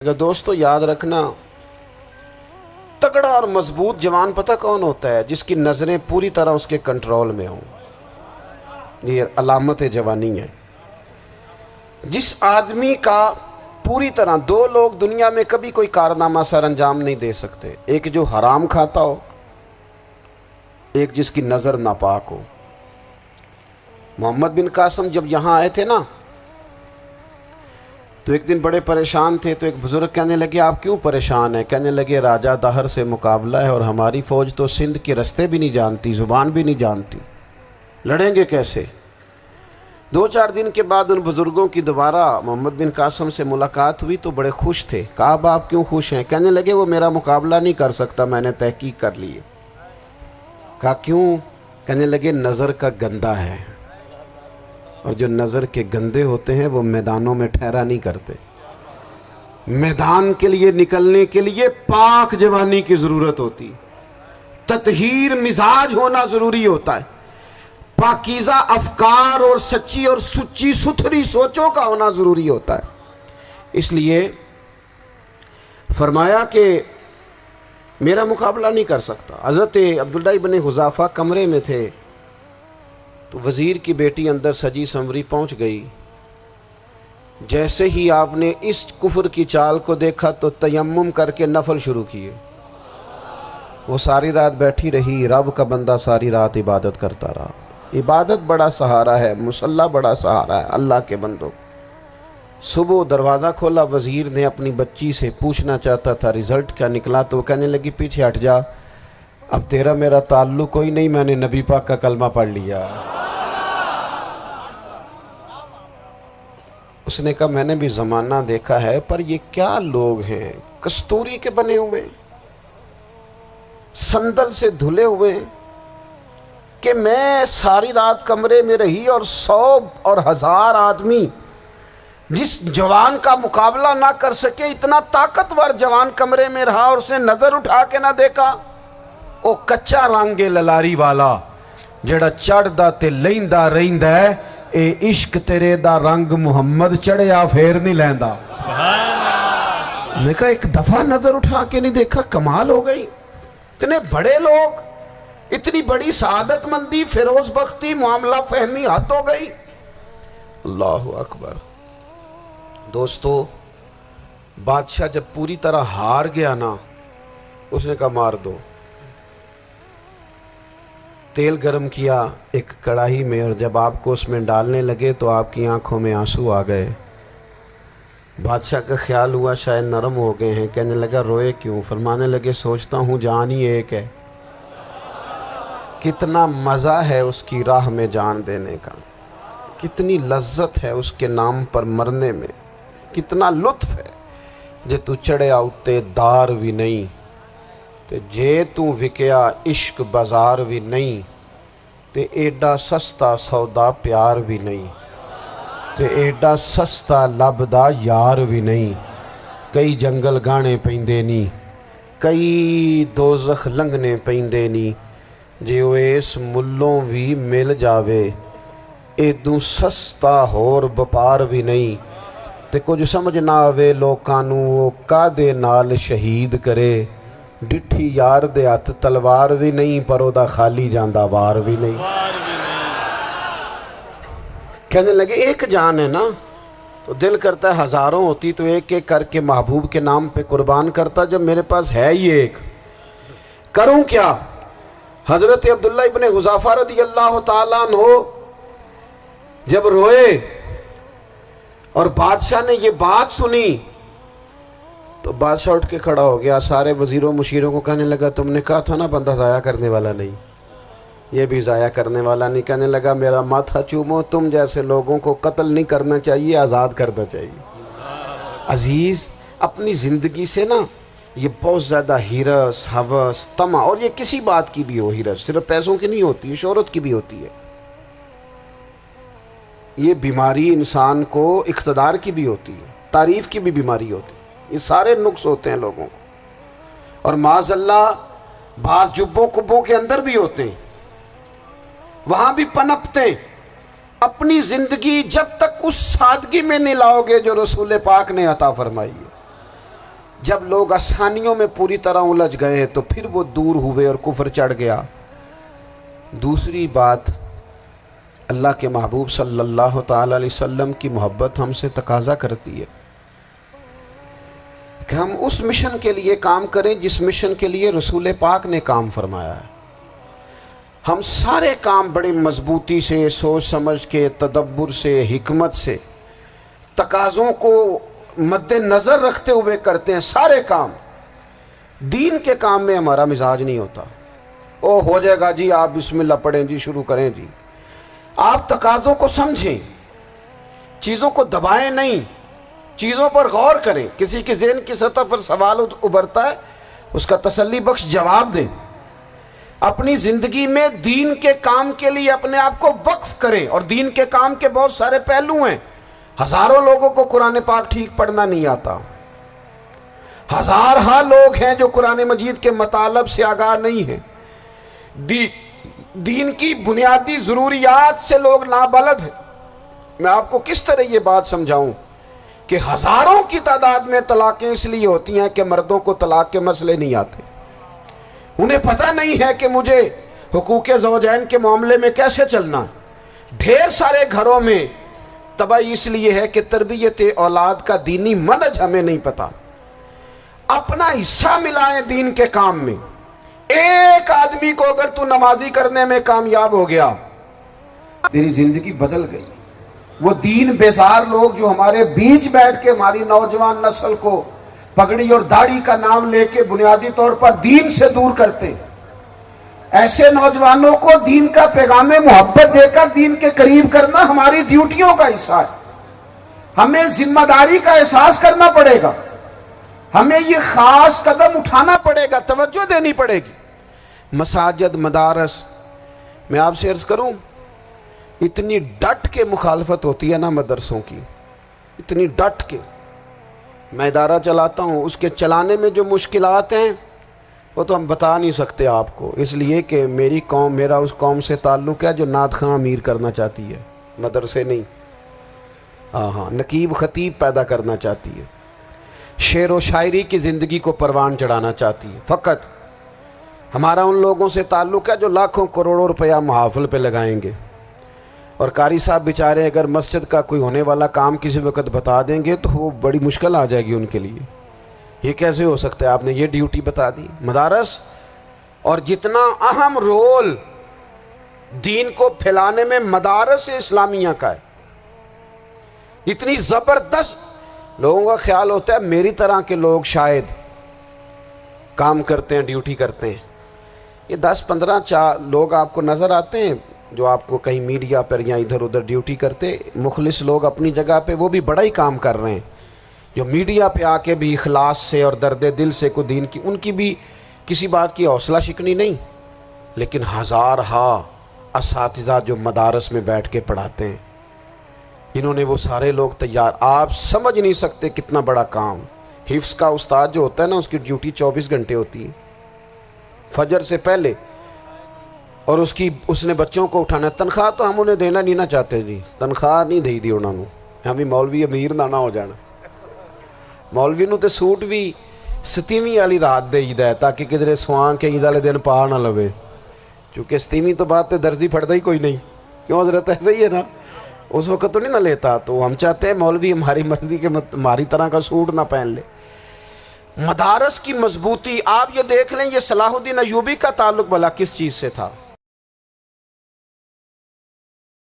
دوستو یاد رکھنا، تگڑا اور مضبوط جوان پتہ کون ہوتا ہے؟ جس کی نظریں پوری طرح اس کے کنٹرول میں ہوں۔ یہ علامت جوانی ہے۔ جس آدمی کا پوری طرح، دو لوگ دنیا میں کبھی کوئی کارنامہ سر انجام نہیں دے سکتے، ایک جو حرام کھاتا ہو، ایک جس کی نظر ناپاک ہو۔ محمد بن قاسم جب یہاں آئے تھے نا، تو ایک دن بڑے پریشان تھے، تو ایک بزرگ کہنے لگے آپ کیوں پریشان ہیں؟ کہنے لگے راجہ دہر سے مقابلہ ہے اور ہماری فوج تو سندھ کے رستے بھی نہیں جانتی، زبان بھی نہیں جانتی، لڑیں گے کیسے؟ 2-4 دن کے بعد ان بزرگوں کی دوبارہ محمد بن قاسم سے ملاقات ہوئی تو بڑے خوش تھے۔ کہا اب آپ کیوں خوش ہیں؟ کہنے لگے وہ میرا مقابلہ نہیں کر سکتا، میں نے تحقیق کر لی ہے۔ کہا کیوں؟ کہنے لگے نظر کا گندہ ہے، اور جو نظر کے گندے ہوتے ہیں وہ میدانوں میں ٹھہرا نہیں کرتے۔ میدان کے لیے نکلنے کے لیے پاک جوانی کی ضرورت ہوتی، تطہیر مزاج ہونا ضروری ہوتا ہے، پاکیزہ افکار اور سچی اور سچی ستھری سوچوں کا ہونا ضروری ہوتا ہے۔ اس لیے فرمایا کہ میرا مقابلہ نہیں کر سکتا۔ حضرت عبداللہ ابن حذافہ کمرے میں تھے، تو وزیر کی بیٹی اندر سجی سنوری پہنچ گئی۔ جیسے ہی آپ نے اس کفر کی چال کو دیکھا تو تیمم کر کے نفل شروع کیے۔ وہ ساری رات بیٹھی رہی، رب کا بندہ ساری رات عبادت کرتا رہا۔ عبادت بڑا سہارا ہے، مصلی بڑا سہارا ہے اللہ کے بندوں۔ صبح دروازہ کھولا، وزیر نے اپنی بچی سے پوچھنا چاہتا تھا رزلٹ کیا نکلا، تو وہ کہنے لگی پیچھے ہٹ جا، اب تیرا میرا تعلق کوئی نہیں، میں نے نبی پاک کا کلمہ پڑھ لیا۔ اس نے کہا میں نے بھی زمانہ دیکھا ہے، پر یہ کیا لوگ ہیں، کستوری کے بنے ہوئے، سندل سے دھلے ہوئے، کہ میں ساری رات کمرے میں رہی اور 100 اور 1000 آدمی جس جوان کا مقابلہ نہ کر سکے، اتنا طاقتور جوان کمرے میں رہا اور اسے نظر اٹھا کے نہ دیکھا۔ او کچا رنگ للاری والا جڑا چڑھدا تے لیندا رہندا ہے، اے عشق تیرے دا رنگ محمد چڑھیا پھر نہیں لیندا۔ میں کہا ایک دفعہ نظر اٹھا کے نہیں دیکھا، کمال ہو گئی۔ اتنے بڑے لوگ، اتنی بڑی سعادت مندی، فیروز بختی، معاملہ فہمی حد ہو گئی۔ اللہ اکبر۔ دوستو بادشاہ جب پوری طرح ہار گیا نا، اس نے کہا مار دو۔ تیل گرم کیا ایک کڑاہی میں، اور جب آپ کو اس میں ڈالنے لگے تو آپ کی آنکھوں میں آنسو آ گئے۔ بادشاہ کا خیال ہوا شاید نرم ہو گئے ہیں، کہنے لگا روئے کیوں؟ فرمانے لگے سوچتا ہوں جان ہی ایک ہے، کتنا مزہ ہے اس کی راہ میں جان دینے کا، کتنی لذت ہے اس کے نام پر مرنے میں، کتنا لطف ہے۔ جے تو چڑھیا اتے دار بھی نہیں، تے جے تو وکیا عشق بازار بھی نہیں، تے ایڈا سستا سودا پیار بھی نہیں، تے ایڈا سستا لبدا یار بھی نہیں۔ کئی جنگل گانے پیندے نہیں، کئی دوزخ لنگنے پیندے نہیں، جے وہ اس ملوں بھی مل جاوے، ایدوں سستا ہور بپار بھی نہیں۔ تے کچھ سمجھ نہ آوے لوکاں نوں وہ کادے نال شہید کرے، ڈٹھی یار دے ہاتھ تلوار بھی نہیں، پر او دا خالی جاندہ وار بھی نہیں۔ کہنے لگے ایک جان ہے نا، تو دل کرتا ہے ہزاروں ہوتی تو ایک ایک کر کے محبوب کے نام پہ قربان کرتا، جب میرے پاس ہے ہی ایک، کروں کیا؟ حضرت عبداللہ ابن حذافہ رضی اللہ تعالیٰ عنہ جب روئے اور بادشاہ نے یہ بات سنی، تو بادشاہ اٹھ کے کھڑا ہو گیا، سارے وزیروں مشیروں کو کہنے لگا تم نے کہا تھا نا بندہ ضائع کرنے والا نہیں، یہ بھی ضائع کرنے والا نہیں۔ کہنے لگا میرا ماتھا چومو، تم جیسے لوگوں کو قتل نہیں کرنا چاہیے، آزاد کرنا چاہیے۔ عزیز اپنی زندگی سے نا یہ بہت زیادہ ہرس، ہوس، طمع، اور یہ کسی بات کی بھی ہو، ہرس صرف پیسوں کی نہیں ہوتی ہے، شہرت کی بھی ہوتی ہے، یہ بیماری انسان کو اقتدار کی بھی ہوتی ہے، تعریف کی بھی بیماری ہوتی ہے، یہ سارے نقص ہوتے ہیں لوگوں کو، اور معاذ اللہ بعض جبوں کبوں کے اندر بھی ہوتے ہیں، وہاں بھی پنپتے ہیں۔ اپنی زندگی جب تک اس سادگی میں نہیں لاؤ گے جو رسول پاک نے عطا فرمائی ہے، جب لوگ آسانیوں میں پوری طرح الجھ گئے تو پھر وہ دور ہوئے اور کفر چڑھ گیا۔ دوسری بات، اللہ کے محبوب صلی اللہ تعالی علیہ وسلم کی محبت ہم سے تقاضا کرتی ہے کہ ہم اس مشن کے لیے کام کریں جس مشن کے لیے رسول پاک نے کام فرمایا ہے۔ ہم سارے کام بڑے مضبوطی سے، سوچ سمجھ کے، تدبر سے، حکمت سے، تقاضوں کو مد نظر رکھتے ہوئے کرتے ہیں سارے کام۔ دین کے کام میں ہمارا مزاج نہیں ہوتا، او ہو جائے گا جی، آپ بسم اللہ پڑھیں جی، شروع کریں جی۔ آپ تقاضوں کو سمجھیں، چیزوں کو دبائیں نہیں، چیزوں پر غور کریں۔ کسی کے ذہن کی سطح پر سوال ابھرتا ہے، اس کا تسلی بخش جواب دیں۔ اپنی زندگی میں دین کے کام کے لیے اپنے آپ کو وقف کریں، اور دین کے کام کے بہت سارے پہلو ہیں۔ ہزاروں لوگوں کو قرآن پاک ٹھیک پڑھنا نہیں آتا، ہزارہا لوگ ہیں جو قرآن مجید کے مطالب سے آگاہ نہیں ہیں، دین کی بنیادی ضروریات سے لوگ نابلد ہیں۔ میں آپ کو کس طرح یہ بات سمجھاؤں کہ ہزاروں کی تعداد میں طلاقیں اس لیے ہوتی ہیں کہ مردوں کو طلاق کے مسئلے نہیں آتے، انہیں پتہ نہیں ہے کہ مجھے حقوق زوجین کے معاملے میں کیسے چلنا۔ ڈھیر سارے گھروں میں تباہی اس لیے ہے کہ تربیت اولاد کا دینی منہج ہمیں نہیں پتا۔ اپنا حصہ ملائیں دین کے کام میں۔ ایک آدمی کو اگر تو نمازی کرنے میں کامیاب ہو گیا، تیری زندگی بدل گئی۔ وہ دین بیزار لوگ جو ہمارے بیچ بیٹھ کے ہماری نوجوان نسل کو پگڑی اور داڑھی کا نام لے کے بنیادی طور پر دین سے دور کرتے، ایسے نوجوانوں کو دین کا پیغام محبت دے کر دین کے قریب کرنا ہماری ڈیوٹیوں کا حصہ ہے۔ ہمیں ذمہ داری کا احساس کرنا پڑے گا، ہمیں یہ خاص قدم اٹھانا پڑے گا، توجہ دینی پڑے گی۔ مساجد، مدارس، میں آپ سے عرض کروں، اتنی ڈٹ کے مخالفت ہوتی ہے نا مدرسوں کی، اتنی ڈٹ کے۔ میں ادارہ چلاتا ہوں، اس کے چلانے میں جو مشکلات ہیں وہ تو ہم بتا نہیں سکتے آپ کو، اس لیے کہ میری قوم، میرا اس قوم سے تعلق ہے جو نعت خواں امیر کرنا چاہتی ہے، مدرسے نہیں۔ ہاں، نقیب خطیب پیدا کرنا چاہتی ہے، شعر و شاعری کی زندگی کو پروان چڑھانا چاہتی ہے۔ فقط ہمارا ان لوگوں سے تعلق ہے جو لاکھوں کروڑوں روپیہ محافل پہ لگائیں گے، اور قاری صاحب بیچارے اگر مسجد کا کوئی ہونے والا کام کسی وقت بتا دیں گے تو وہ بڑی مشکل آ جائے گی ان کے لیے۔ یہ کیسے ہو سکتا ہے، آپ نے یہ ڈیوٹی بتا دی۔ مدارس، اور جتنا اہم رول دین کو پھیلانے میں مدارس اسلامیہ کا ہے، اتنی زبردست، لوگوں کا خیال ہوتا ہے میری طرح کے لوگ شاید کام کرتے ہیں، ڈیوٹی کرتے ہیں۔ یہ 10-15 لوگ آپ کو نظر آتے ہیں جو آپ کو کہیں میڈیا پر یا ادھر ادھر ڈیوٹی کرتے، مخلص لوگ اپنی جگہ پہ، وہ بھی بڑا ہی کام کر رہے ہیں، جو میڈیا پہ آ کے بھی اخلاص سے اور درد دل سے کو دین کی، ان کی بھی کسی بات کی حوصلہ شکنی نہیں۔ لیکن ہزارہا اساتذہ جو مدارس میں بیٹھ کے پڑھاتے ہیں، جنہوں نے وہ سارے لوگ تیار، آپ سمجھ نہیں سکتے کتنا بڑا کام۔ حفظ کا استاد جو ہوتا ہے نا، اس کی ڈیوٹی 24 گھنٹے ہوتی ہے، فجر سے پہلے، اور اس نے بچوں کو اٹھانا۔ تنخواہ تو ہم انہیں دینا نہیں نہ چاہتے جی، تنخواہ نہیں دے دی انہوں نے، ہمیں مولوی امیر نہ ہو جانا۔ مولوی نو تے سوٹ بھی 27ویں والی رات دے ہے تاکہ کدھر سوان کے عید والے دن پا نہ لوے، چونکہ 27ویں تو بات تے درزی پھڑتا ہی کوئی نہیں، کیوں حضرت؟ ایسے ہی ہے نا، اس وقت تو نہیں نہ لیتا۔ تو ہم چاہتے ہیں مولوی ہماری مرضی کے ہماری طرح کا سوٹ نہ پہن لے۔ مدارس کی مضبوطی، آپ یہ دیکھ لیں، یہ صلاح الدین ایوبی کا تعلق بھلا کس چیز سے تھا؟